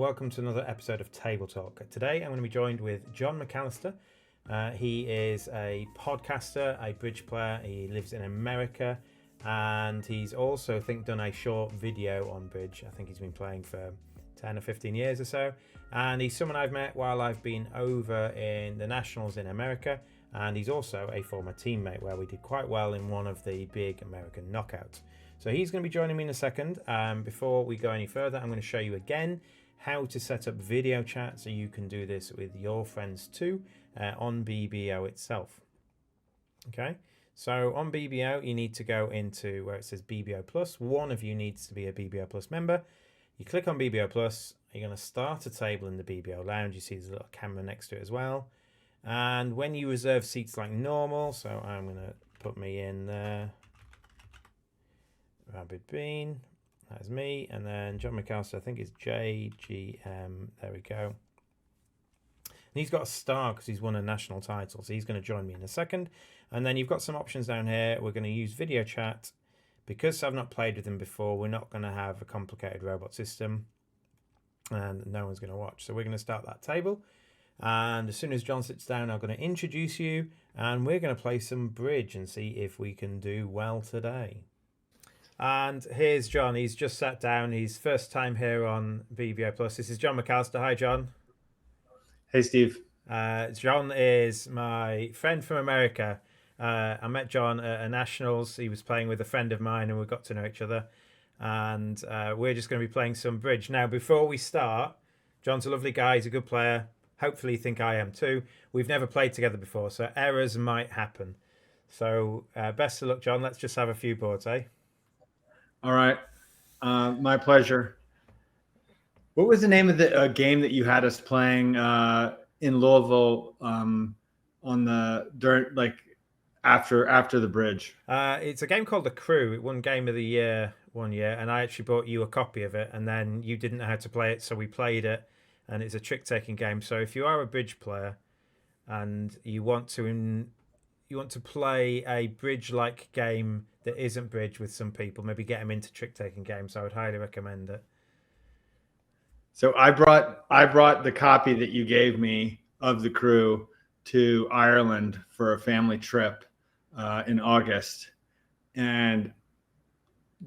welcome to another episode of Table Talk. Today I'm going to be joined with John McAllister. He is a podcaster, a bridge player. He lives in America, and he's also, I think, done a short video on bridge. I think he's been playing for 10 or 15 years or so, and he's someone I've met while I've been over in the Nationals in America, and he's also a former teammate where we did quite well in one of the big American knockouts. So he's going to be joining me in a second. Before we go any further, I'm going to show you again how to set up video chat so you can do this with your friends too on BBO itself. Okay, so on BBO you need to go into where it says BBO Plus. One of you needs to be a BBO Plus member. You click on BBO Plus, you're going to start a table in the BBO Lounge. You see there's a little camera next to it as well. And when you reserve seats like normal, so I'm going to put me in there. Rabid Bean, that's me, and then John McAllister, I think it's JGM, there we go. And he's got a star because he's won a national title, so he's going to join me in a second. And then you've got some options down here. We're going to use video chat. Because I've not played with him before, we're not going to have a complicated robot system, and no one's going to watch. So we're going to start that table. And as soon as John sits down, I'm going to introduce you, and we're going to play some bridge and see if we can do well today. And here's John. He's just sat down. He's first time here on BBO Plus. This is John McAllister. Hi, John. Hey, Steve. John is my friend from America. I met John at a Nationals. He was playing with a friend of mine, and we got to know each other. And we're just going to be playing some bridge. Now, before we start, John's a lovely guy. He's a good player. Hopefully you think I am too. We've never played together before, so errors might happen. So best of luck, John. Let's just have a few boards, eh? All right. My pleasure. What was the name of the game that you had us playing in Louisville on the after the bridge? It's a game called The Crew. It won Game of the Year one year, and I actually bought you a copy of it, and then you didn't know how to play it, so we played it, and it's a trick-taking game. So if you are a bridge player and you want to play a bridge-like game that isn't bridge with some people, maybe get them into trick-taking games, I would highly recommend it. So I brought the copy that you gave me of The Crew to Ireland for a family trip in August, and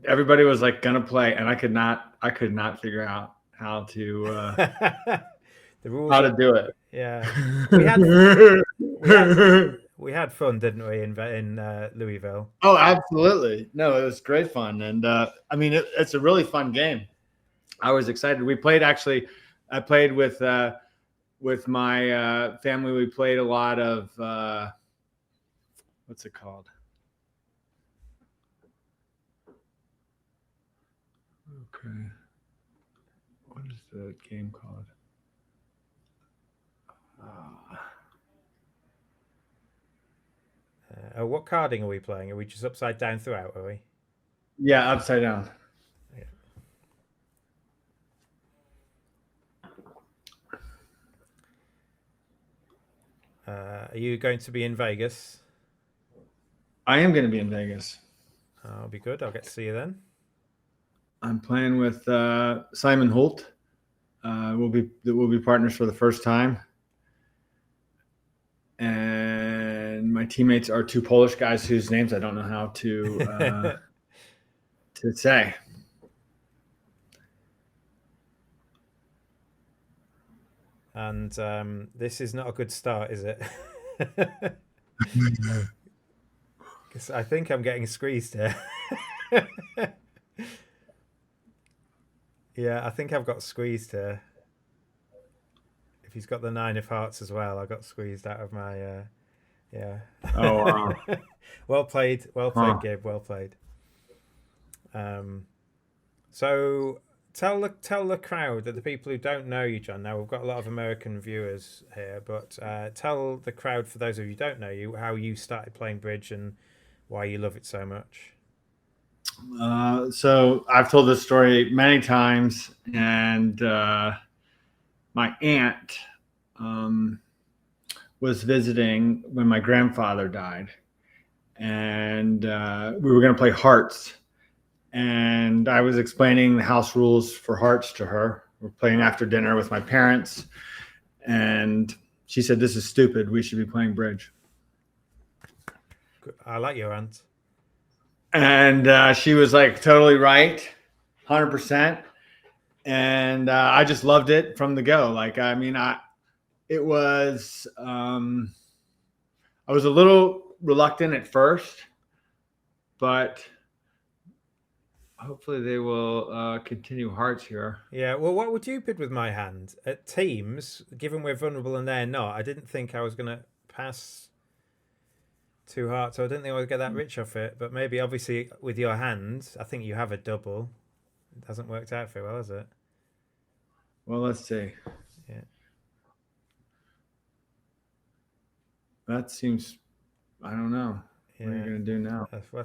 everybody was like gonna play, and I could not figure out how to the rules how to do it. Yeah, we we had fun, didn't we, in Louisville? Oh, absolutely. No, it was great fun, and I mean it's a really fun game. I was excited. We played I played with my family. We played a lot of what's it called? Okay. What is the game called? What carding are we playing? Are we just upside down throughout, are we? Yeah, upside down. Are you going to be in Vegas? I am going to be in Vegas. I'll be good. I'll get to see you then. I'm playing with Simon Holt. We'll be partners for the first time. And my teammates are two Polish guys whose names I don't know how to to say. And this is not a good start, is it? Because I think I'm getting squeezed here. Yeah, I think I've got squeezed here. If he's got the 9 of hearts as well, I got squeezed out of my... yeah. Oh, wow. Well played, Gabe. Well played. So tell the crowd, that the people who don't know you, John. Now we've got a lot of American viewers here, but tell the crowd, for those of you who don't know you, how you started playing bridge and why you love it so much. So I've told this story many times, and my aunt was visiting when my grandfather died, and we were going to play hearts, and I was explaining the house rules for hearts to her, we're playing after dinner with my parents, and she said, "This is stupid. We should be playing bridge." I like your aunt. And she was like totally right, 100%. And I just loved it from the go. Like, I mean, it was, I was a little reluctant at first, but hopefully they will continue hearts here. Yeah, well, what would you bid with my hand? At teams, given we're vulnerable and they're not, I didn't think I was going to pass 2 hearts, so I didn't think I would get that rich off it. But maybe, obviously, with your hand, I think you have a double. It hasn't worked out very well, has it? Well, let's see. Yeah. That seems, I don't know. Yeah. What are you going to do now? Well,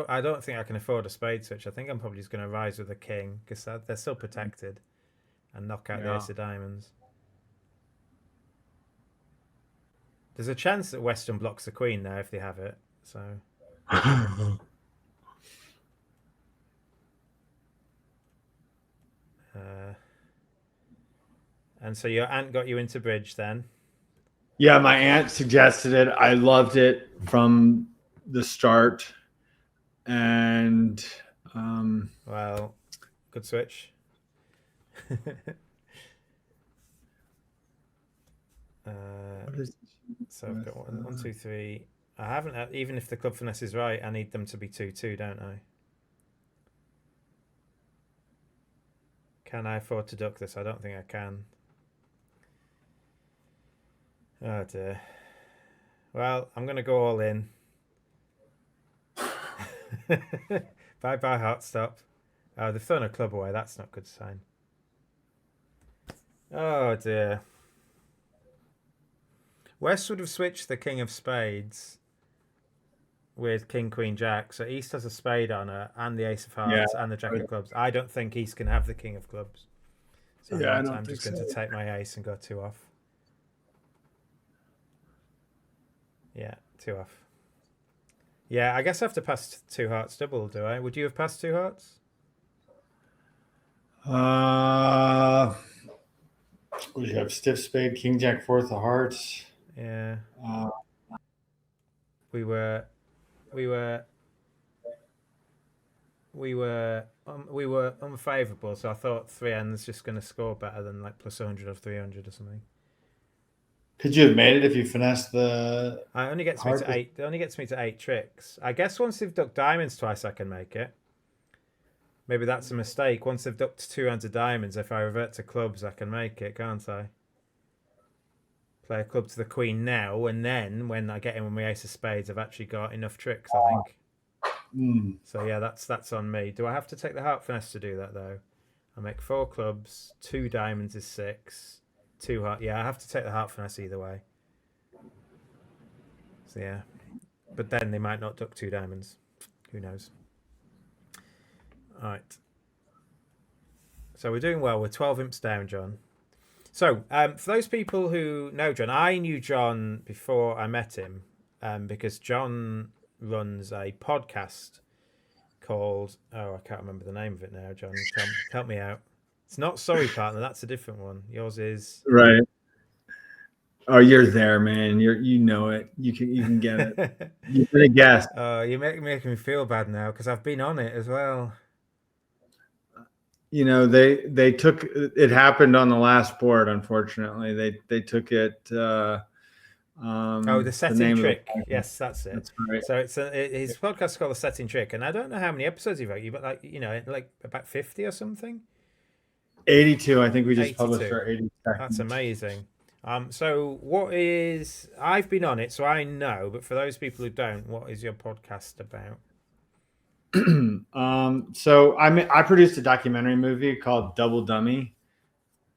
I don't think I can afford a spade switch. I think I'm probably just going to rise with a king because they're still protected and knock out the ace of diamonds. There's a chance that Western blocks the queen now if they have it. So. And so your aunt got you into bridge then? Yeah, my aunt suggested it. I loved it from the start. And well, good switch. So I've got 1, 2, 3. I haven't, even if the club finesse is right, I need them to be 2-2, don't I? Can I afford to duck this? I don't think I can. Oh dear. Well, I'm going to go all in. Bye heart stop. Oh, they've thrown a club away. That's not a good sign. Oh dear. West would have switched the king of spades with king, queen, jack. So East has a spade on her and the ace of hearts and the jack of clubs. I don't think East can have the king of clubs. So I'm just going to take my ace and go 2 off. Yeah, 2 off. Yeah, I guess I have to pass 2 hearts double, do I? Would you have passed 2 hearts? Would you have stiff spade, king, jack, 4th of hearts? Yeah. We were unfavourable, so I thought 3N's just going to score better than like plus 100 or 300 or something. Could you have made it if you finessed the? It only gets me to 8. It only gets me to 8 tricks. I guess once they've ducked diamonds twice, I can make it. Maybe that's a mistake. Once they've ducked 2 hands of diamonds, if I revert to clubs, I can make it, can't I? Play a club to the queen now, and then when I get in with my ace of spades, I've actually got enough tricks, I think. So yeah, that's on me. Do I have to take the heart finesse to do that though? I make 4 clubs, 2 diamonds is 6, 2 heart. Yeah, I have to take the heart finesse either way. So yeah, but then they might not duck 2 diamonds. Who knows? All right. So we're doing well. We're 12 imps down, John. So for those people who know John, I knew John before I met him because John runs a podcast called, I can't remember the name of it now, John. Help me out. It's not Sorry Partner. That's a different one. Yours is... Right. Oh, you're there, man. You know it. You can get it. You're gonna guess. You're making me feel bad now because I've been on it as well. You know, they took it. Happened on the last board. Unfortunately, they took it. The setting trick. Yes, that's it. That's right. So his podcast is called The Setting Trick, and I don't know how many episodes you've got. But like about 50 or something. 82. I think we just published our 82nd. That's amazing. So what is? I've been on it, so I know. But for those people who don't, what is your podcast about? So I produced a documentary movie called Double Dummy,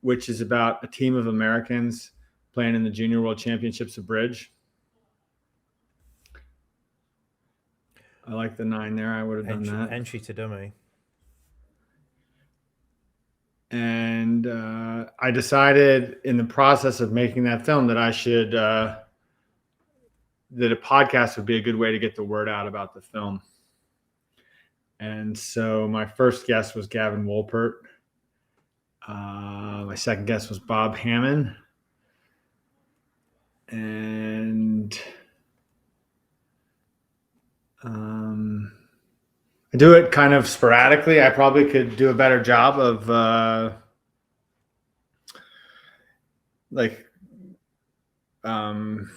which is about a team of Americans playing in the Junior World Championships of bridge. I like the 9 there. I would have done that. Entry to dummy. And I decided in the process of making that film that I should that a podcast would be a good way to get the word out about the film. And so my first guest was Gavin Wolpert. My second guess was Bob Hammond. And I do it kind of sporadically. I probably could do a better job of like I'm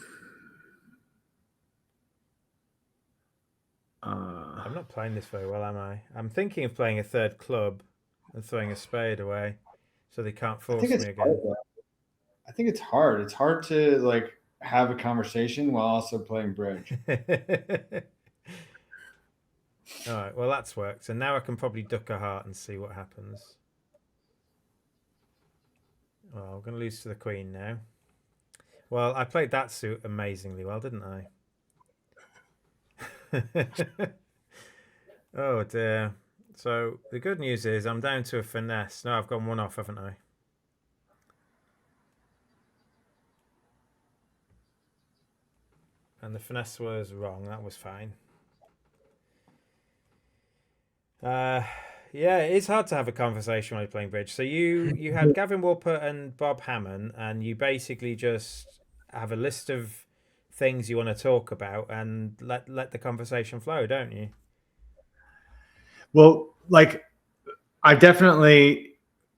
not playing this very well, am I? I'm thinking of playing a third club and throwing a spade away so they can't I force think it's me hard, again. though. I think it's hard. It's hard to like have a conversation while also playing bridge. All right, well, that's worked. And now I can probably duck a heart and see what happens. Well, I'm going to lose to the queen now. Well, I played that suit amazingly well, didn't I? Oh, dear. So the good news is I'm down to a finesse. No, I've gone one off, haven't I? And the finesse was wrong. That was fine. Yeah, it's hard to have a conversation when you're playing bridge. So you had Gavin Wolpert and Bob Hammond, and you basically just have a list of things you want to talk about and let the conversation flow, don't you? Well, like I definitely,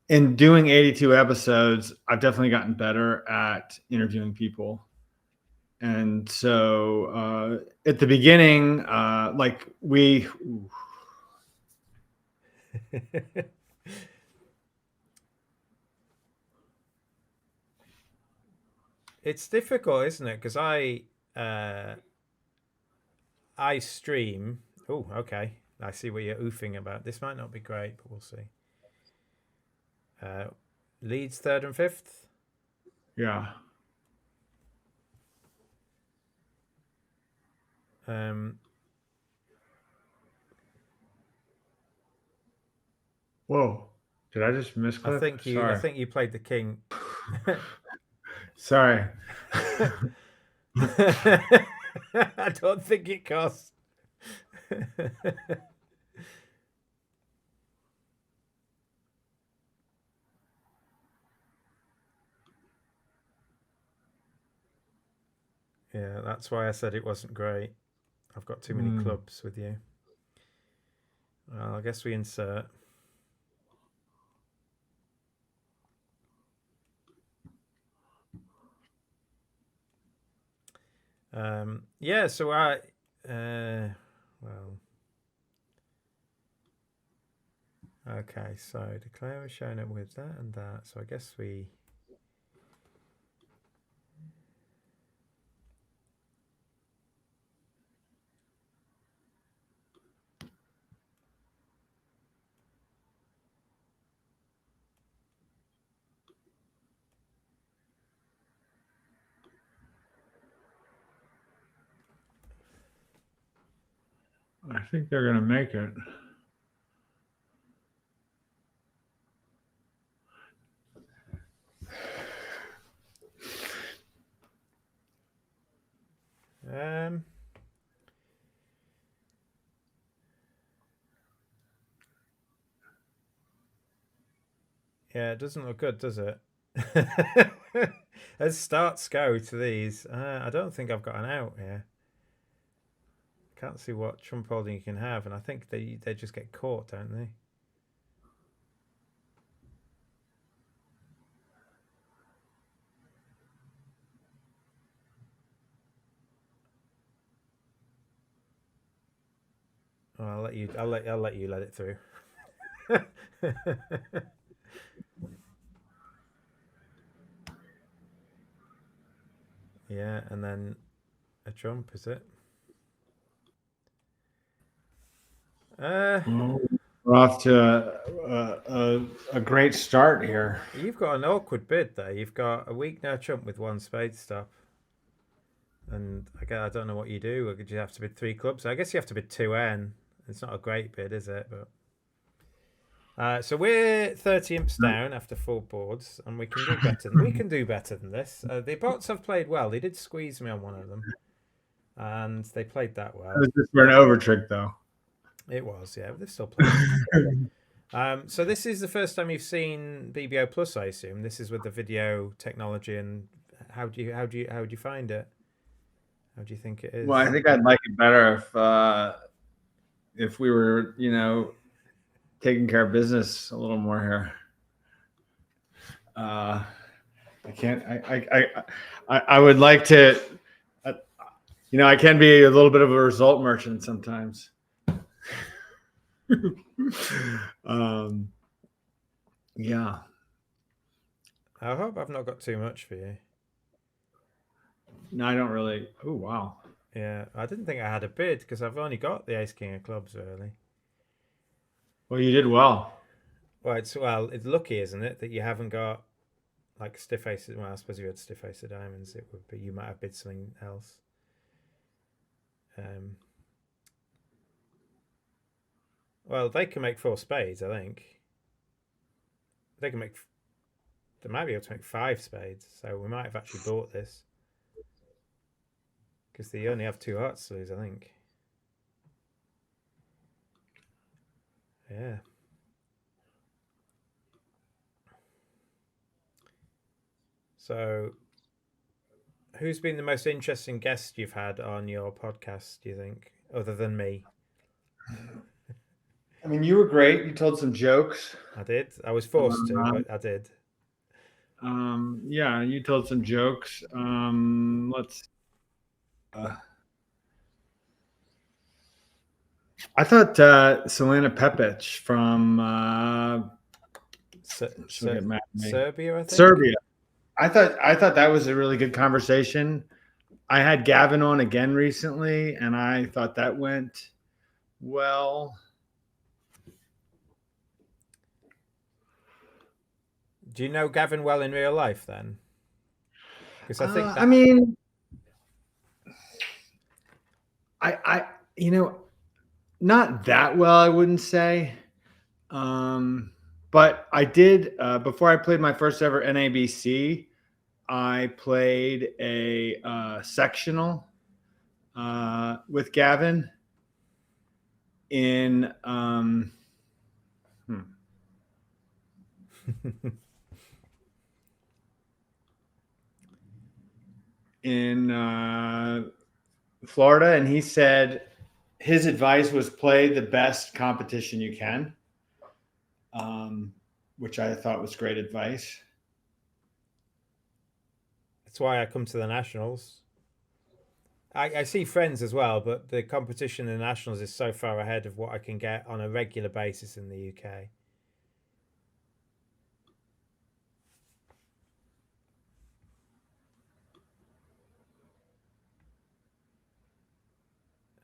in doing 82 episodes, I've definitely gotten better at interviewing people. And so at the beginning, like It's difficult, isn't it? Because I stream. Oh, okay. I see what you're oofing about. This might not be great, but we'll see. Leeds third and fifth. yeah. Whoa. Did I just misclick? I think you played the king. Sorry. I don't think it costs. Yeah, that's why I said it wasn't great. I've got too many clubs with you. Well, I guess we insert. Yeah, so well, okay, so declare was showing up with that and that. So I guess we. I think they're going to make it. Yeah, it doesn't look good, does it? As starts go to these, I don't think I've got an out here. Can't see what trump holding you can have, and I think they just get caught, don't they? Oh, I'll let you let it through. Yeah, and then a trump, is it? We're off to a great start here. You've got an awkward bid there. You've got a weak no trump with one spade stop. And I don't know what you do. Or did you have to bid 3 clubs? I guess you have to bid 2N. It's not a great bid, is it? But so we're 30 imps down after 4 boards, and we can do better. We can do better than this. The bots have played well. They did squeeze me on one of them, and they played that well. It was just for an over trick, though. It was, yeah. But they're still playing. So this is the first time you've seen BBO Plus, I assume. This is with the video technology, and how do you find it? How do you think it is? Well, I think I'd like it better if we were, taking care of business a little more here. I can't. I would like to. I can be a little bit of a result merchant sometimes. Yeah. I hope I've not got too much for you. No, I don't really. Oh, wow. Yeah, I didn't think I had a bid because I've only got the Ace King of Clubs really. Well, you did well. It's lucky, isn't it, that you haven't got like stiff aces. Well, I suppose if you had stiff ace of diamonds, it would be you might have bid something else. Well, they can make 4 spades, I think. They might be able to make 5 spades, so we might have actually bought this because they only have 2 hearts to lose, I think. Yeah. So, who's been the most interesting guest you've had on your podcast, do you think, other than me? I mean, you were great. You told some jokes. I did. I was forced to, but I did. Yeah, you told some jokes. I thought Selena Pepic from Serbia, I think. Serbia. I thought that was a really good conversation. I had Gavin on again recently, and I thought that went well. Do you know Gavin well in real life then? Because I think I not that well, I wouldn't say. But I did before I played my first ever NABC. I played a sectional with Gavin in in Florida, and he said his advice was play the best competition you can, which I thought was great advice. That's why I come to the Nationals. I see friends as well, but the competition in the Nationals is so far ahead of what I can get on a regular basis in the UK.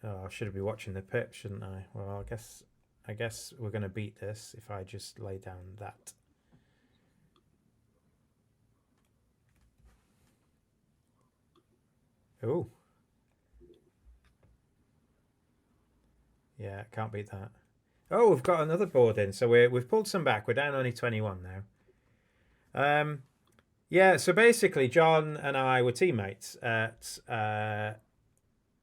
Oh, I should be watching the pip, shouldn't I? Well, I guess we're going to beat this if I just lay down that. Oh. Yeah, can't beat that. Oh, we've got another board in, so we've pulled some back. We're down only 21 now. Yeah, so basically, John and I were teammates at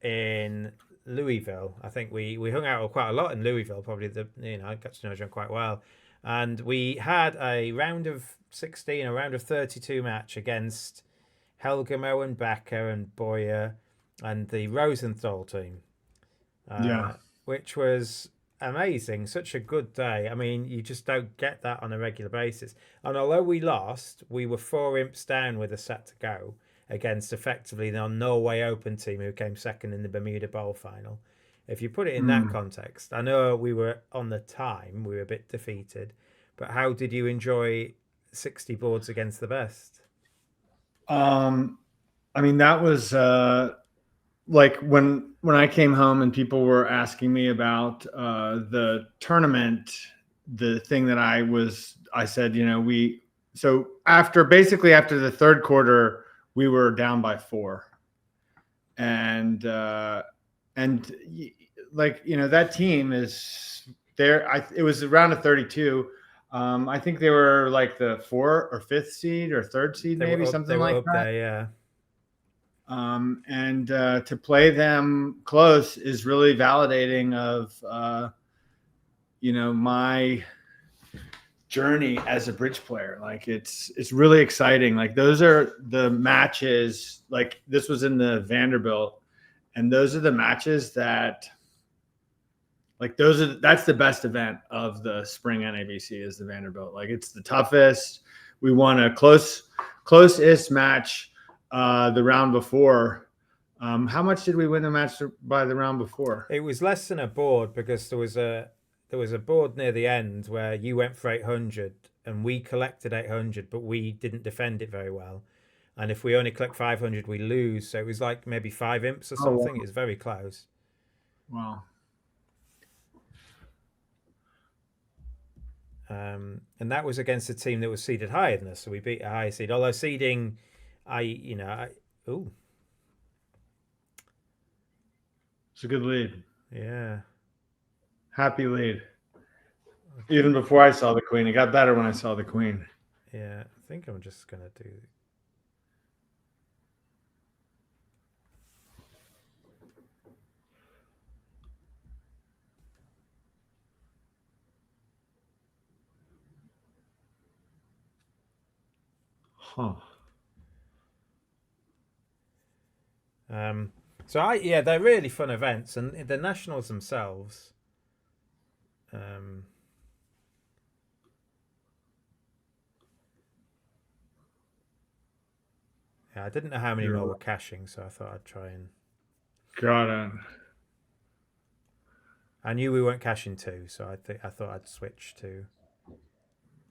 in Louisville. I think we hung out quite a lot in Louisville. Probably I got to know John quite well, and we had a round of 16, a round of 32 match against Helgamo and Becker and Boyer and the Rosenthal team. Which was amazing. Such a good day. I mean, you just don't get that on a regular basis. And although we lost, we were 4 imps down with a set to go against effectively the Norway Open team who came second in the Bermuda Bowl final. If you put it in that context, I know we were on the time, we were a bit defeated, but how did you enjoy 60 boards against the best? I mean, that was like when I came home and people were asking me about the tournament, the thing that I said, so after the third quarter, we were down by 4, and that team is there. It was around a 32. I think they were like the 4th or 5th seed or 3rd seed, maybe something like that. There, yeah. And to play them close is really validating of, my journey as a bridge player. Like it's really exciting. Like those are the matches. Like this was in the Vanderbilt, and those are the matches that. Like that's the best event of the spring NABC is the Vanderbilt. Like it's the toughest. We won a closest match the round before. How much did we win the match by the round before? It was less than a board because there was a board near the end where you went for 800 and we collected 800, but we didn't defend it very well. And if we only collect 500, we lose. So it was like maybe 5 imps or something. Wow. It was very close. Wow. And that was against a team that was seeded higher than us, so we beat a higher seed. Although seeding, ooh, it's a good lead. Yeah, happy lead. Even before I saw the queen, it got better when I saw the queen. Yeah, I think I'm just gonna do. Huh. So they're really fun events, and the nationals themselves. Yeah, I didn't know how many more were caching, so I thought I'd try and. Got it. I knew we weren't caching too, so I thought I'd switch to.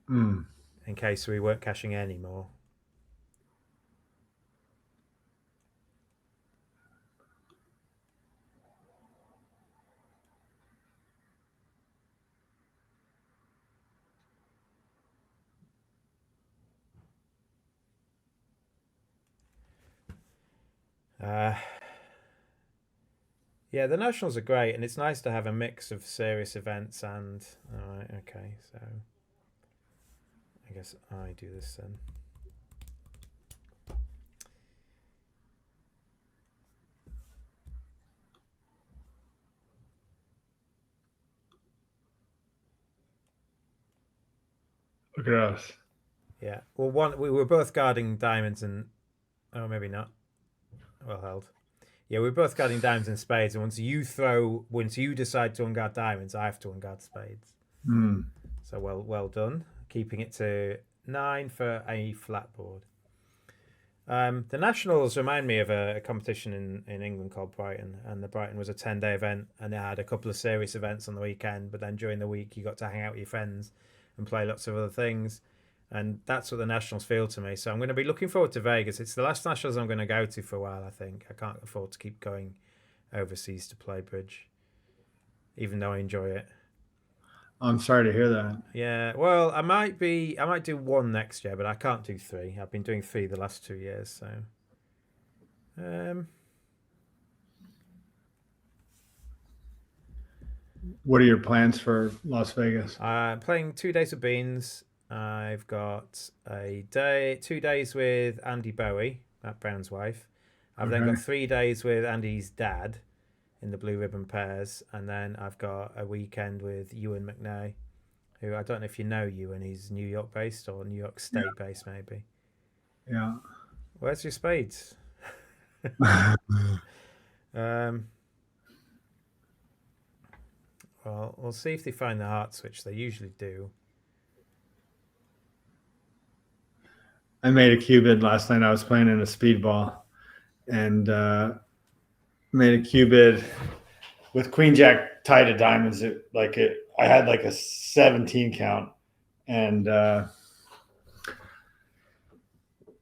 In case we weren't caching anymore. Yeah, the nationals are great, and it's nice to have a mix of serious events and. All right, okay, so I guess I do this then. Look at us. Yeah, well, we were both guarding diamonds and. Oh, maybe not. Well held. Yeah, we're both guarding diamonds and spades, and once you decide to unguard diamonds, I have to unguard spades. So well done, keeping it to 9 for a flat board. The nationals remind me of a competition in England called Brighton, and the Brighton was a 10-day event, and it had a couple of serious events on the weekend. But then during the week, you got to hang out with your friends and play lots of other things. And that's what the nationals feel to me. So I'm going to be looking forward to Vegas. It's the last nationals I'm going to go to for a while, I think. I can't afford to keep going overseas to play bridge, even though I enjoy it. I'm sorry to hear that. Yeah, well, I might do 1 next year, but I can't do 3. I've been doing 3 the last 2 years, so. What are your plans for Las Vegas? I'm playing 2 days of beans. I've got 2 days with Andy Bowie, Matt Brown's wife. I've then got 3 days with Andy's dad in the Blue Ribbon Pairs, and then I've got a weekend with Ewan McNay, who I don't know if you know Ewan. He's New York based or New York State based, maybe. Yeah. Where's your spades? Well, we'll see if they find the heart switch. They usually do. I made a cubid last night. I was playing in a speedball and made a cubid with queen jack tied to diamonds. I had like a 17 count, and the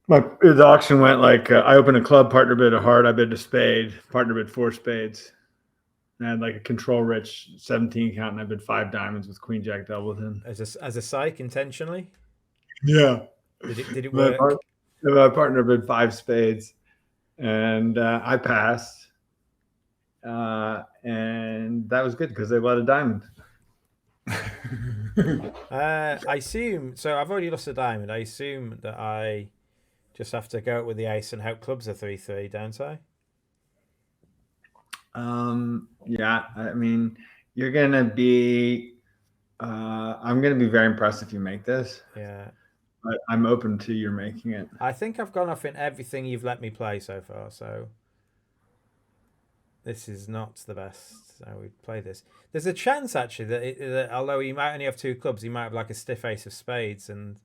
auction went like I opened a club, partner bid a heart, I bid a spade, partner bid 4 spades. And I had like a control rich 17 count, and I bid 5 diamonds with queen jack doubled in. As a psych intentionally? Yeah. Did it work? My partner bid 5 spades, and I passed. And that was good because they let a diamond. I assume so. I've already lost a diamond. I assume that I just have to go out with the ace and hope clubs are 3-3, don't I? Yeah, I mean, you're gonna be I'm going to be very impressed if you make this, Yeah. but I'm open to your making it. I think I've gone off in everything you've let me play so far, so this is not the best. So we play this. There's a chance actually that although he might only have 2 clubs, he might have like a stiff ace of spades and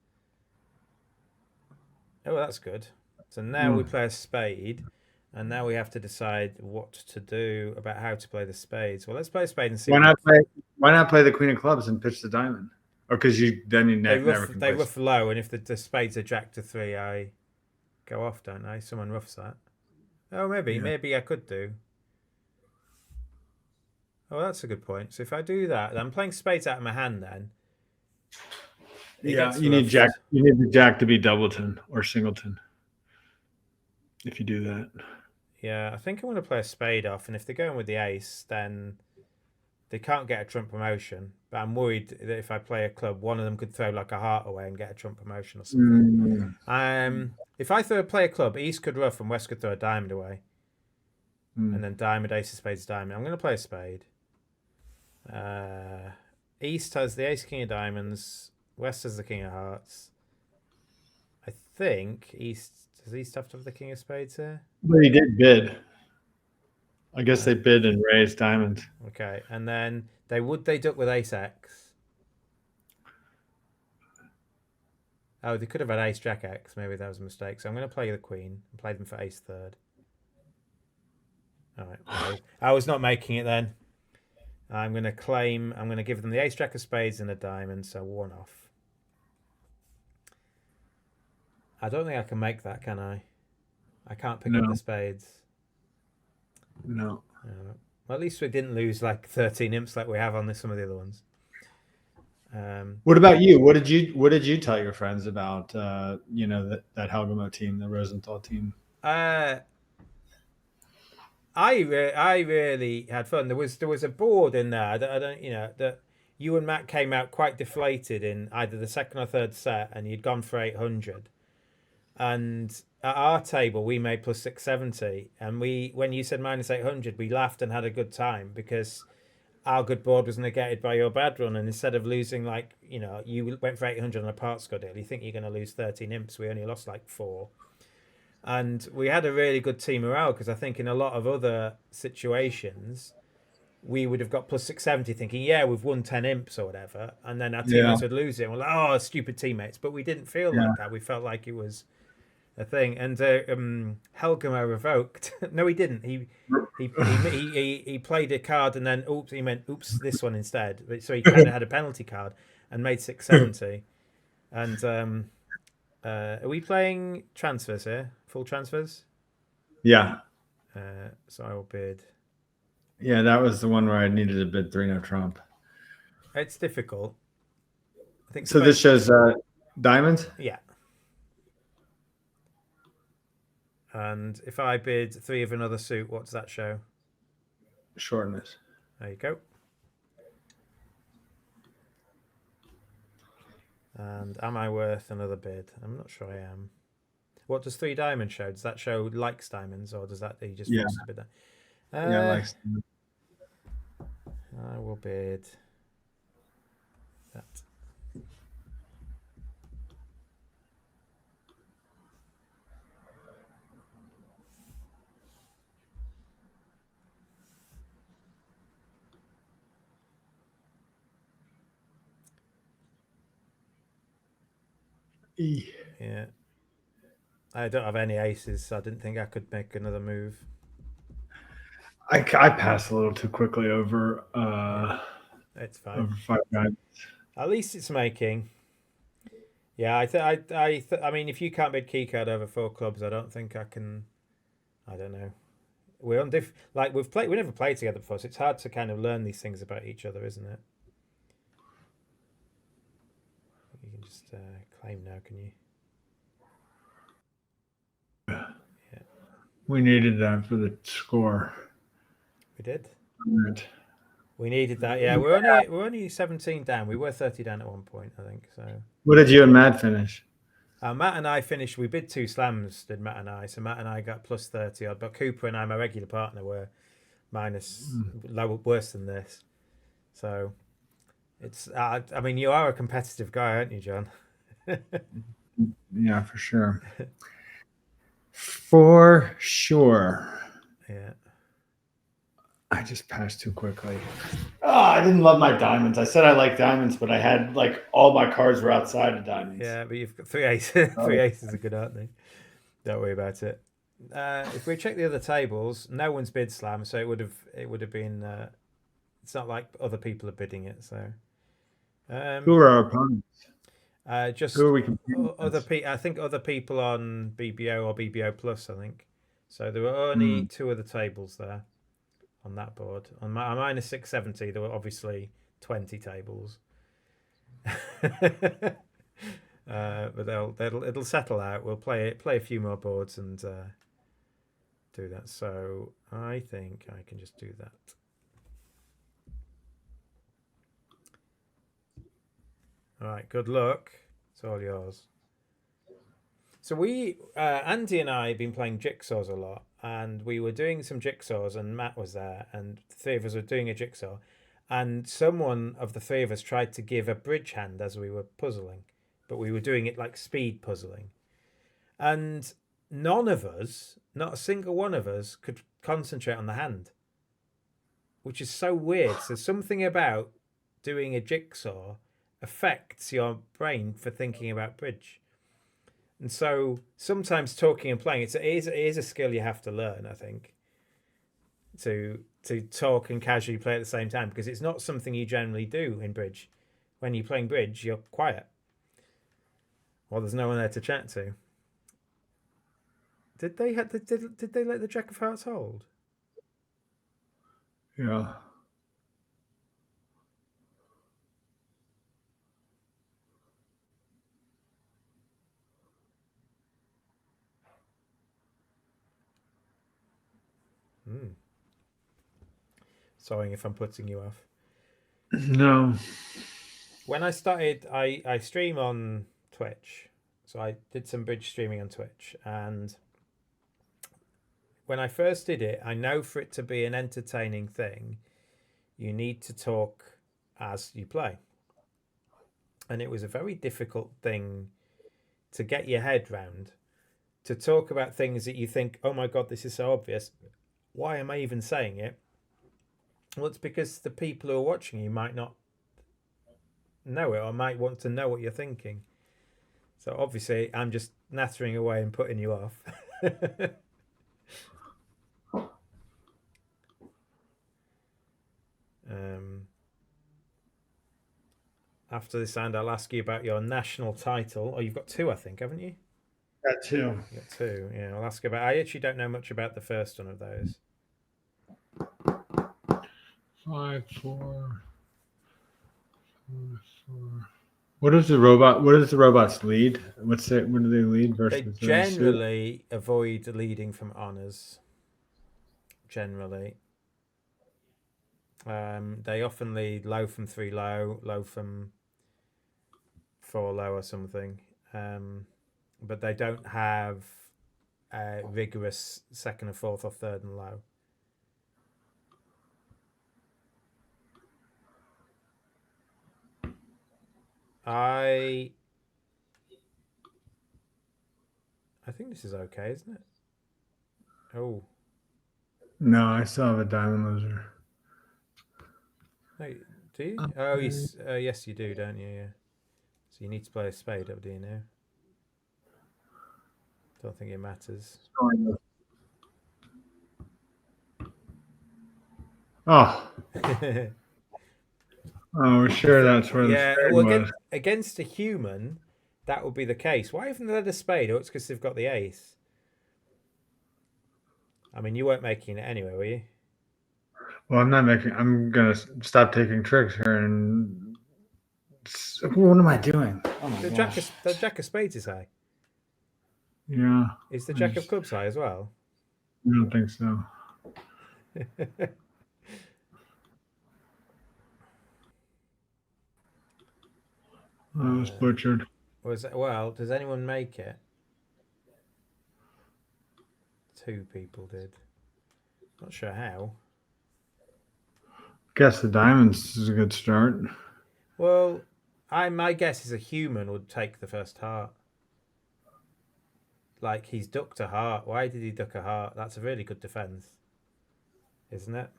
oh, that's good. So now we play a spade, and now we have to decide what to do about how to play the spades. Well, let's play a spade and see. Why not play the queen of clubs and pitch the diamond? Or because you never can they play. rough low, and if the spades are jack to 3, I go off, don't I? Someone roughs that. Oh, maybe I could do. Oh, that's a good point. So if I do that, I'm playing spades out of my hand then. Yeah, you need jack. You need the jack to be doubleton or singleton. If you do that. Yeah, I think I'm going to play a spade off, and if they're going with the ace, then they can't get a trump promotion. But I'm worried that if I play a club, one of them could throw like a heart away and get a trump promotion or something. If I play a club, East could ruff and West could throw a diamond away. And then diamond, ace of spades, diamond. I'm going to play a spade. East has the ace, king of diamonds. West has the king of hearts. I think does East have to have the king of spades here? But he did bid. I guess they bid and raised diamonds. Okay, and then they duck with ace x. Oh, they could have had ace jack x. Maybe that was a mistake. So I'm going to play the queen and play them for ace third. All right. I was not making it then. I'm going to give them the ace jack of spades and a diamond, so 1 off. I don't think I can make that, can I? I can't pick up the spades. No. Well, at least we didn't lose like 13 imps like we have on some of the other ones. What about you? What did you tell your friends about that Helgamo team, the Rosenthal team? I really had fun. There was a board in there that you and Matt came out quite deflated in either the second or third set, and you'd gone for 800. And at our table, we made plus 670, and when you said minus 800, we laughed and had a good time because our good board was negated by your bad run, and instead of losing you went for 800 on a part score deal, you think you're going to lose 13 imps. We only lost like 4. And we had a really good team morale because I think in a lot of other situations, we would have got plus 670 thinking, yeah, we've won 10 imps or whatever. And then our teammates would lose it. And we're like, oh, stupid teammates. But we didn't feel like that. We felt like it was a thing. And Helgamo revoked. No, he didn't. He played a card and then, he meant, this one instead. So he kind of had a penalty card and made 670. And are we playing transfers here? Full transfers? Yeah. So I will bid. Yeah, that was the one where I needed to bid 3-no trump. It's difficult. I think so. This shows diamonds? Yeah. And if I bid 3 of another suit, what does that show? Shortness. There you go. And am I worth another bid? I'm not sure I am. What does 3 diamonds show? Does that show likes diamonds, or does that he just forced to bid that? Likes. I will bid that. Yeah. I don't have any aces, so I didn't think I could make another move. I passed a little too quickly over. It's fine. Over 5 diamonds. At least it's making. Yeah, I mean, if you can't bid keycard over 4 clubs, I don't think I can. I don't know. We're on we never played together before, so it's hard to kind of learn these things about each other, isn't it? You can just claim now, can you? Yeah. We needed that for the score. We did. Right. We needed that. Yeah, we're only 17 down. We were 30 down at one point, I think. So. What did you and Matt finish? Matt and I finished. We bid 2 slams. Did Matt and I? So Matt and I got plus 30 odd. But Cooper and I, my regular partner, were minus worse than this. So It's. I mean, you are a competitive guy, aren't you, John? Yeah, for sure. For sure. Yeah. I just passed too quickly. Oh, I didn't love my diamonds. I said I like diamonds, but I had like all my cards were outside of diamonds. Yeah, but you've got three aces. Three Oh, aces are good, aren't they? Don't worry about it. If we check the other tables, no one's bid slam, so it would have been. It's not like other people are bidding it, so. who are our opponents? Who Just are we competing other against? people. I think other people on BBO or BBO Plus. I think so. There were only Hmm. two other tables there on that board. On minus 670, there were obviously 20 tables. But it'll settle out. We'll play a few more boards and do that. So I think I can just do that. All right. Good luck. It's all yours. So Andy and I have been playing jigsaws a lot, and we were doing some jigsaws, and Matt was there, and the three of us were doing a jigsaw, and someone of the three of us tried to give a bridge hand as we were puzzling, but we were doing it like speed puzzling, and none of us, not a single one of us, could concentrate on the hand, which is so weird. So something about doing a jigsaw affects your brain for thinking about bridge. And so sometimes talking and playing, it is a skill you have to learn, I think, to talk and casually play at the same time, because it's not something you generally do in bridge. When you're playing bridge, you're quiet. Well, there's no one there to chat to. Did they let the Jack of Hearts hold? Yeah. Hmm. Sorry if I'm putting you off. No. When I started, I stream on Twitch, so I did some bridge streaming on Twitch, and when I first did it, I know for it to be an entertaining thing, you need to talk as you play. And it was a very difficult thing to get your head round, to talk about things that you think, oh my God, this is so obvious. Why am I even saying it? Well, it's because the people who are watching you might not know it or might want to know what you're thinking. So obviously, I'm just nattering away and putting you off. um, After this round, I'll ask you about your national title. Oh, you've got two, I think, haven't you? Got two. You've got two. Yeah, I'll ask about. I actually don't know much about the first one of those. 5, 4, 4. What is the robot? What does the robots lead? What's it? What do they lead They versus their suit? generally avoid leading from honors. Generally, they often lead low from 3 low, low from 4 low or something. But they don't have a rigorous second and fourth or third and low. I think this is okay, isn't it? Oh, No, I still have a diamond loser. no, do you? Oh, yes, you do, don't you? Yeah. So you need to play a spade up, do you now? Don't think it matters. Oh, oh, we're sure that's where the Yeah, spade well, was. against a human, that would be the case. Why haven't they had a spade? Oh, it's because they've got the ace. I mean, you weren't making it anyway, were you? Well, I'm not making. I'm gonna stop taking tricks here. And what am I doing? Oh my gosh. The Jack of Spades is high. Yeah, Is the I Jack of just Clubs high as well? I don't think so. I was butchered. Well, does anyone make it? Two people did. Not sure how. Guess the diamonds is a good start. Well, my guess is a human would take the first heart. Like he's ducked a heart. Why did he duck a heart? That's a really good defense, isn't it?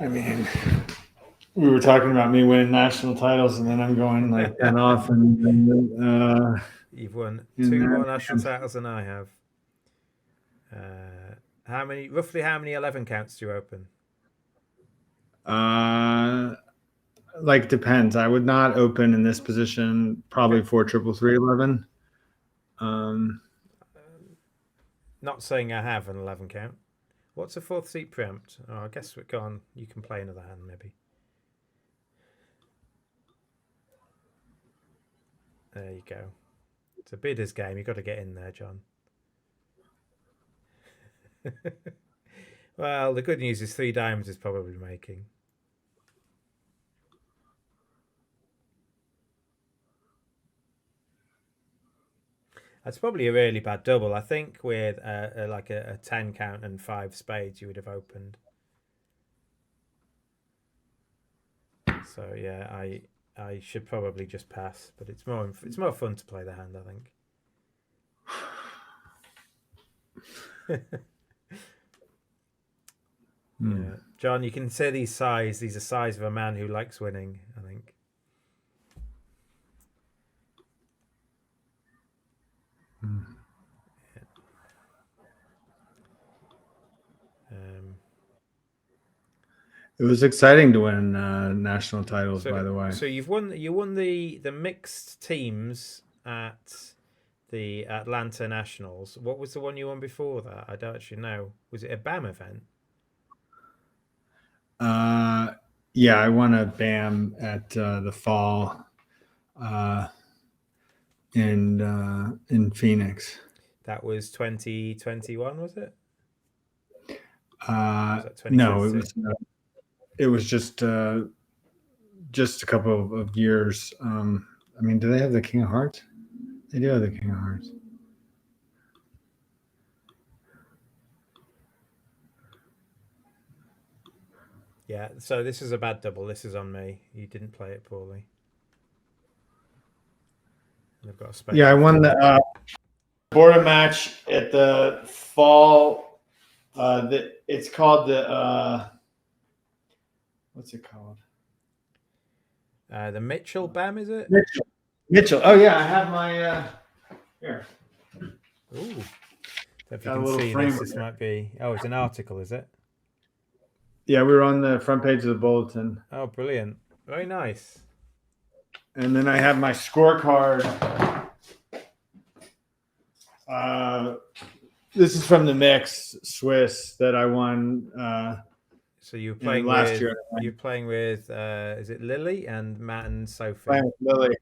I mean, we were talking about me winning national titles, and then I'm going like 10 off, and You've won In 2 more that national game. titles than I have. Roughly how many 11 counts do you open? like depends. I would not open in this position probably Okay. 4-3-3-11. Not saying I have an 11 count. What's a fourth seat preempt? Oh, I guess we're gone. You can play another hand, maybe. There you go. It's a bidder's game. You've got to get in there, John. Well, the good news is 3 diamonds is probably making. That's probably a really bad double. I think with like a 10 count and 5 spades, you would have opened. So yeah, I should probably just pass, but it's more fun to play the hand, I think. Yeah, John, you can say these are sighs of a man who likes winning, I think. Yeah. It was exciting to win national titles, by the way. So you won the mixed teams at the Atlanta Nationals. What was the one you won before that? I don't actually know. Was it a BAM event? Yeah, I won a BAM at the fall in Phoenix. That was 2021, was it? No, it was just a couple of years. I mean, do they have the King of Hearts? They do have the King of Hearts. Yeah, so this is a bad double. This is on me. You didn't play it poorly. And I've got a space. Yeah, I won the border match at the fall. It's called the what's it called? The Mitchell BAM, is it? Mitchell. Oh yeah, I have my here. Ooh. If you Got a can little see frame this, of this it. might be. Oh, it's an article, is it? Yeah, we were on the front page of the bulletin. Oh, brilliant! Very nice. And then I have my scorecard. This is from the mix Swiss that I won. So you were playing last year. You're playing with is it Lily and Matt and Sophie? Playing with Lily.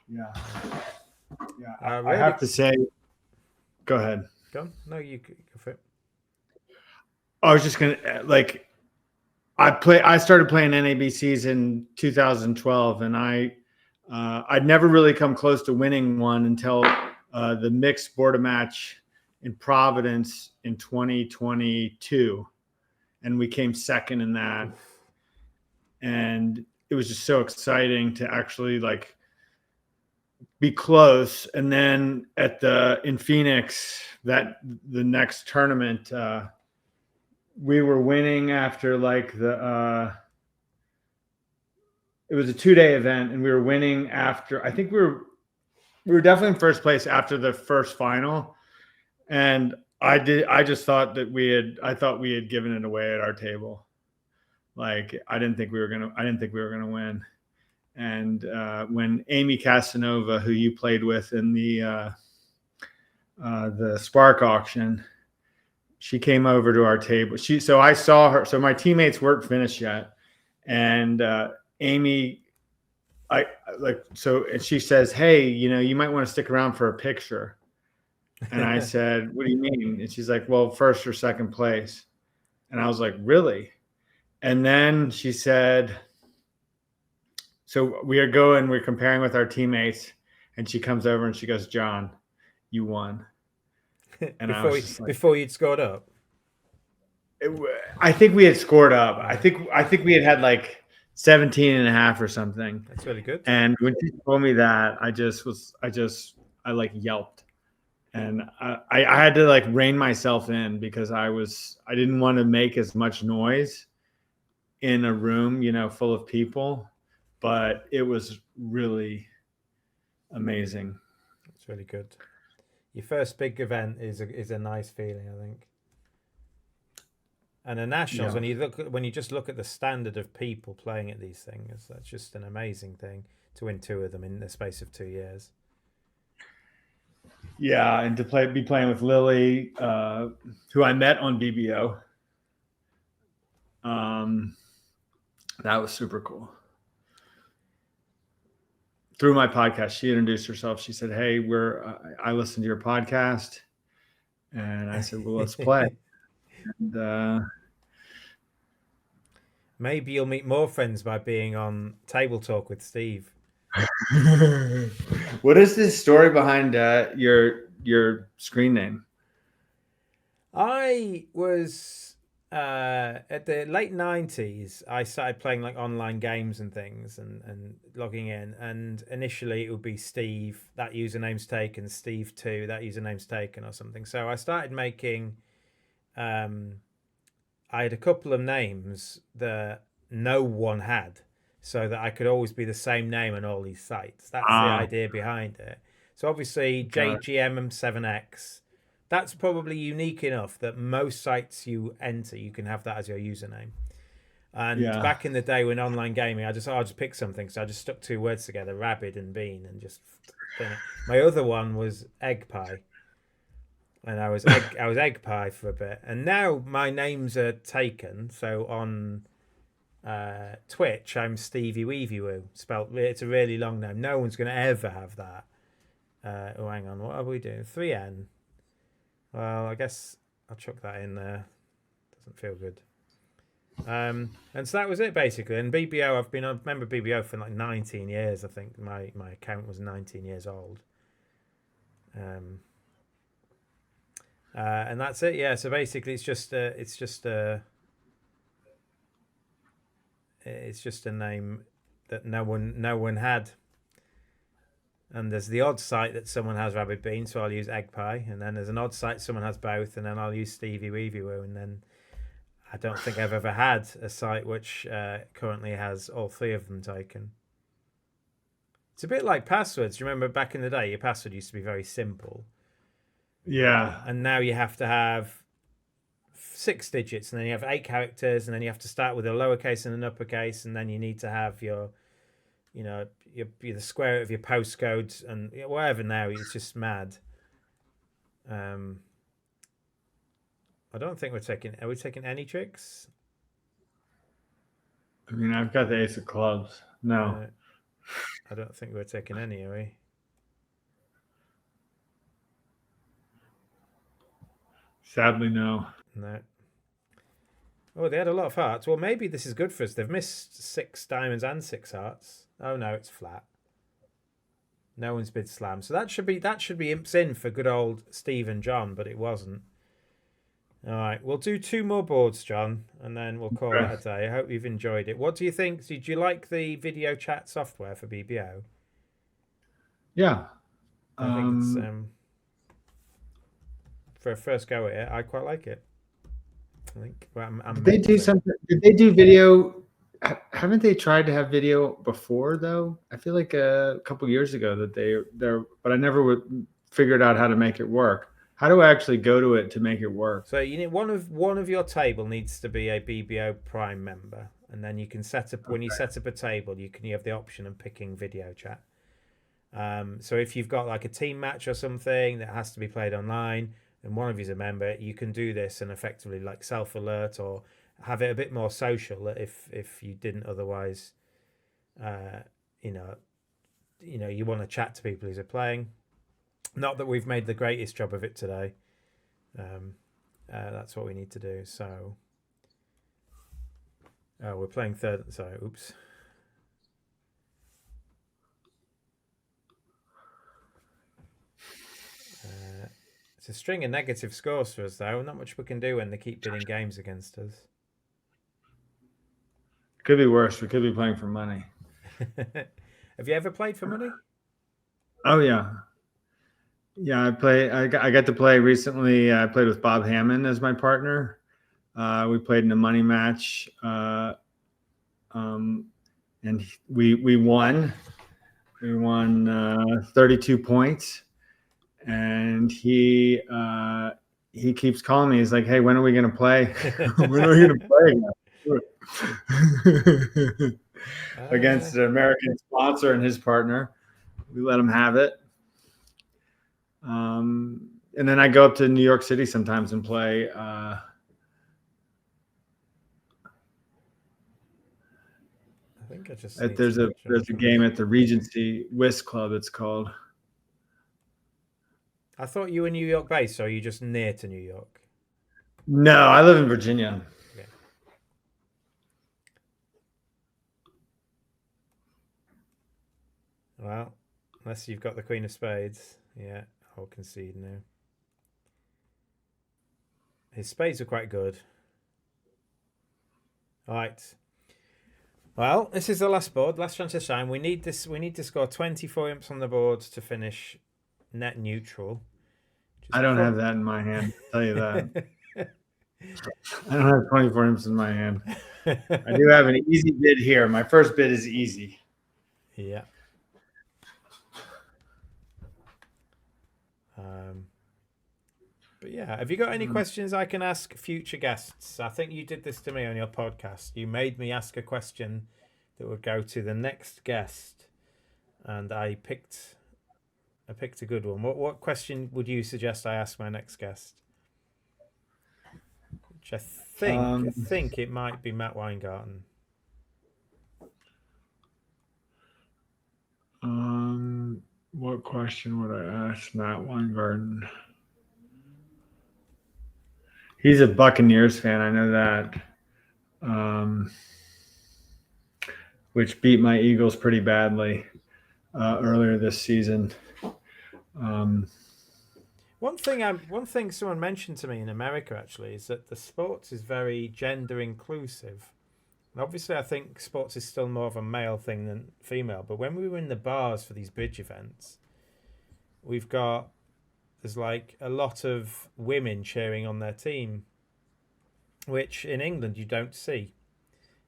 Yeah. Yeah. Really? I have to say. Go ahead. Go on. No, you go for it. I was just gonna like. I started playing NABCs in 2012, and I'd never really come close to winning one until the mixed border match in Providence in 2022, and we came second in that. And it was just so exciting to actually like be close. And then in Phoenix, the next tournament, we were winning after like it was a 2-day event, and we were winning after, I think we were definitely in first place after the first final. And I just thought that I thought we had given it away at our table. Like I didn't think we were gonna win. And when Amy Casanova, who you played with in the Spark auction, she came over to our table. So I saw her. So my teammates weren't finished yet, and Amy, and she says, "Hey, you might want to stick around for a picture." And I said, "What do you mean?" And she's like, "Well, first or second place." And I was like, "Really?" And then she said, "So we're comparing with our teammates," and she comes over and she goes, "John, you won." And before you'd scored up. I think we had scored up. I think we had like 17 and a half or something. That's really good. And when she told me that, I like yelped. And I had to like rein myself in because I didn't want to make as much noise in a room, full of people, but it was really amazing. It's really good. Your first big event is a nice feeling, I think. And the nationals, Yeah. when you just look at the standard of people playing at these things, that's just an amazing thing to win 2 of them in the space of 2 years. Yeah, and to be playing with Lily, who I met on BBO. That was super cool. Through my podcast, she introduced herself. She said, "Hey, I listened to your podcast," and I said, "Well, let's play." And maybe you'll meet more friends by being on Table Talk with Steve. what is the story behind your screen name? I was at the late 90s. I started playing like online games and things and logging in. And initially it would be Steve, that username's taken, Steve 2, that username's taken, or something. So I started making. I had a couple of names that no one had, so that I could always be the same name on all these sites. That's the idea behind it. So obviously JGM7X, that's probably unique enough that most sites you enter, you can have that as your username. And back in the day when online gaming, I'll just pick something. So I just stuck 2 words together, Rabid and Bean, and just done it. My other one was Egg Pie. And I was Egg Pie for a bit. And now my names are taken. So on Twitch, I'm Stevie Weevy Woo. Spelled, it's a really long name. No one's going to ever have that. Oh, hang on. What are we doing? 3N. Well, I guess I'll chuck that in there. Doesn't feel good. And so that was it basically. And BBO, I've been a member of BBO for like 19 years. I think my account was 19 years old. And that's it. Yeah. So basically, it's just a name that no one had. And there's the odd site that someone has Rabbit Bean, so I'll use Egg Pie. And then there's an odd site someone has both, and then I'll use Stevie Weevy Woo. And then I don't think I've ever had a site which currently has all 3 of them taken. It's a bit like passwords. You remember back in the day, your password used to be very simple. Yeah. And now you have to have 6 digits, and then you have 8 characters, and then you have to start with a lowercase and an uppercase, and then you need to have your the square of your postcode and whatever. Now it's just mad. I don't think we're taking. Are we taking any tricks? I mean, I've got the Ace of Clubs. No. I don't think we're taking any, are we? Sadly, no. No. Oh, they had a lot of hearts. Well, maybe this is good for us. They've missed 6 diamonds and 6 hearts. Oh no, it's flat. No one's bid slam. So that should be imps in for good old Steve and John, but it wasn't. All right, we'll do 2 more boards, John, and then we'll call it a day. I hope you've enjoyed it. What do you think? Did you like the video chat software for BBO? Yeah. I think it's for a first go at it, I quite like it. I think. Well, did they do something? Did they do video? Haven't they tried to have video before though? I feel like a couple years ago that they're, but I never figured out how to make it work. How do I actually go to it to make it work? So you need one of your table needs to be a BBO Prime member, and then you can set up when you set up a table, you have the option of picking video chat. So if you've got like a team match or something that has to be played online, and one of you's a member, you can do this and effectively like self alert or have it a bit more social if you didn't otherwise. You want to chat to people who are playing. Not that we've made the greatest job of it today. That's what we need to do. So, we're playing third. Sorry, oops. It's a string of negative scores for us, though. Not much we can do when they keep winning games against us. Could be worse. We could be playing for money. Have you ever played for money? Oh yeah, yeah. I got to play recently. I played with Bob Hammond as my partner. We played in a money match, and we won. We won 32 points, and he keeps calling me. He's like, "Hey, when are we gonna play? When are we gonna play?" Against an American sponsor and his partner. We let him have it. And then I go up to New York City sometimes and play. I think I just there's a game at the Regency Whist Club, it's called. I thought you were New York based, so are you just near to New York? No, I live in Virginia. Okay. Well, unless you've got the Queen of Spades. Yeah, I'll concede now. His spades are quite good. All right. Well, this is the last board, last chance to shine. We need this. We need to score 24 imps on the board to finish net neutral. I don't have that in my hand. I'll tell you that. I don't have 24 imps in my hand. I do have an easy bid here. My first bid is easy. Yeah. But yeah, have you got any questions I can ask future guests? I think you did this to me on your podcast. You made me ask a question that would go to the next guest, and I picked a good one. What question would you suggest I ask my next guest? Which I think it might be Matt Weingarten. What question would I ask Matt Weingarten? He's a Buccaneers fan. I know that. Which beat my Eagles pretty badly earlier this season. One thing someone mentioned to me in America actually is that the sports is very gender inclusive. And obviously, I think sports is still more of a male thing than female. But when we were in the bars for these bridge events, there's like a lot of women cheering on their team, which in England you don't see.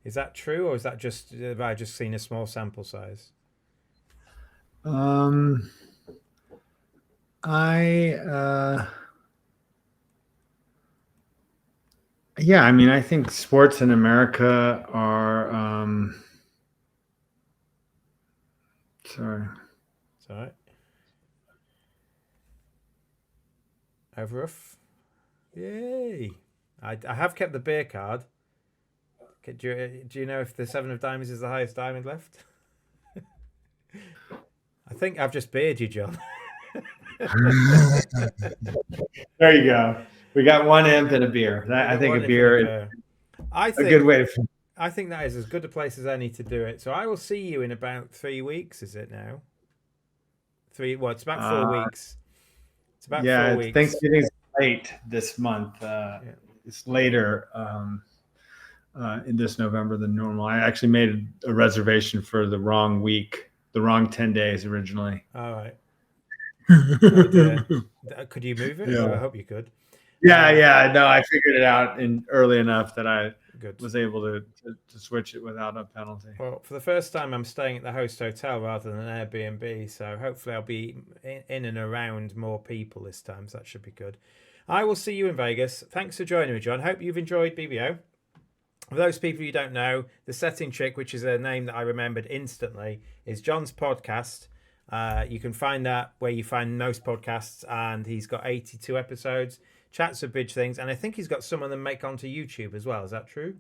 Is that true, or is that have I just seen a small sample size? Yeah, I mean, I think sports in America are. Sorry. It's all right. Overruff. Yay! I have kept the beer card. Do you know if the 7 of diamonds is the highest diamond left? I think I've just beered you, John. There you go. We got one imp and a beer. I think a beer is a good way to. I think that is as good a place as any to do it. So I will see you in about 3 weeks. Is it now? It's about 4 weeks. It's about 4 weeks. Thanksgiving's late this month. It's later in this November than normal. I actually made a reservation for the wrong week, the wrong 10 days originally. All right. Could you move it? Yeah. I hope you could. Yeah. No, I figured it out early enough that I was able to switch it without a penalty. Well, for the first time, I'm staying at the host hotel rather than an Airbnb, so hopefully I'll be in and around more people this time, so that should be good. I will see you in Vegas. Thanks for joining me, John. Hope you've enjoyed BBO. For those people you don't know, The Setting Trick, which is a name that I remembered instantly, is John's podcast. You can find that where you find most podcasts, and he's got 82 episodes, chats of bridge things, and I think he's got some of them make onto YouTube as well. Is that true?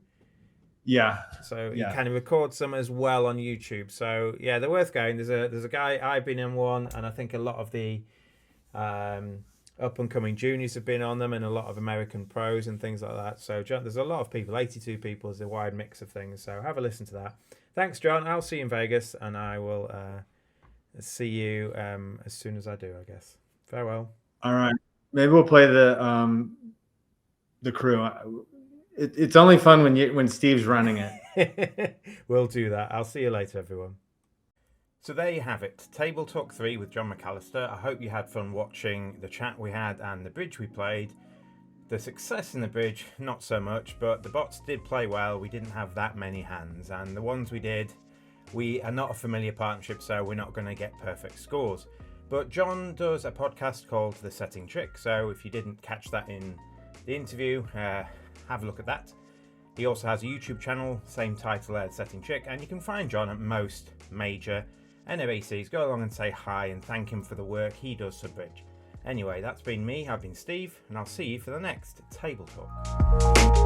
Yeah. So you kind of record some as well on YouTube. So yeah, they're worth going. There's a guy, I've been in one, and I think a lot of the up and coming juniors have been on them, and a lot of American pros and things like that. So John, there's a lot of people. 82 people is a wide mix of things. So have a listen to that. Thanks, John. I'll see you in Vegas, and I will see you as soon as I do, I guess. Farewell. All right. Maybe we'll play the crew. It's only fun when Steve's running it. We'll do that. I'll see you later, everyone. So there you have it, Table Talk 3 with John McAllister. I hope you had fun watching the chat we had and the bridge we played. The success in the bridge, not so much, but the bots did play well. We didn't have that many hands, and the ones we did, we are not a familiar partnership, so we're not going to get perfect scores. But John does a podcast called The Setting Trick, so if you didn't catch that in the interview, have a look at that. He also has a YouTube channel, same title as Setting Trick, and you can find John at most major NABCs. Go along and say hi and thank him for the work he does for Bridge. Anyway, that's been me. I've been Steve, and I'll see you for the next Table Talk.